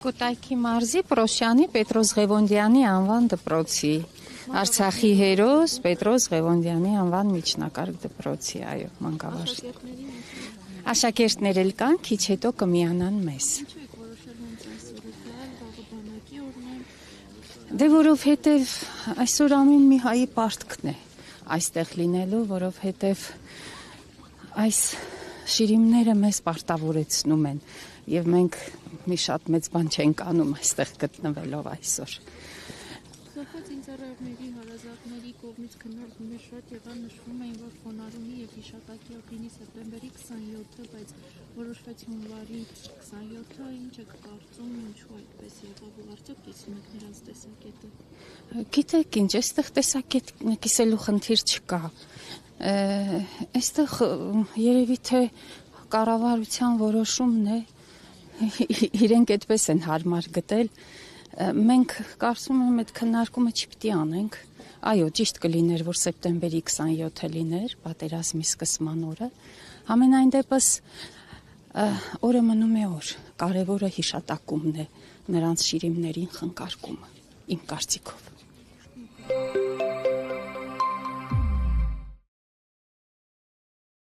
Կուտայքի մարզի Պրոշյանի Պետրոս Ղևոնդյանի անվան դպրոցի, Արցախի հերոս Պետրոս Ղևոնդյանի անվան միջնակարգ դպրոցի, այո, մանկավարժ։ Աշակերտներ էլ կան, քիչ հետո կմիանան մեզ։ Դե որովհետև այսօր ամեն մի հայի պարտքն է այստեղ լինելու, որովհետև այս շիրիմները մեզ պարտավորեցնում են եւ մենք մի շատ մեծ բան չենք անում այստեղ գտնվելով այսօր։ Սոփոց ինձարարների հարազատների կողմից քննարկումներ շատ եղան, նշվում էին, որ խոնարհումի եւ հիշատակի օրդինի սեպտեմբերի 27-ը, բայց որոշվեց հունվարի 27-ը, ինչ եք կարծում, ինչու այդպես եղավ, ու արդյոք կիսում եք նրանց տեսակետը։ Գիտեք ինչ, այստեղ տեսակետ կիսելու խնդիր չկա։ Այստեղ երևի թե կառավարության որոշումն է, իրենք այդպես են հարմար գտել, մենք կարծում եմ այդ քննարկումը չպիտի անենք, այո, ճիշտ կլիներ, որ սեպտեմբերի 27-ը լիներ, պատերազմի սկսման օրը, համենայն դեպս օրը մնում է օր, կարևորը հիշատակումն է, նրանց շիրիմներին խնկարկումը, իմ կարծիքով։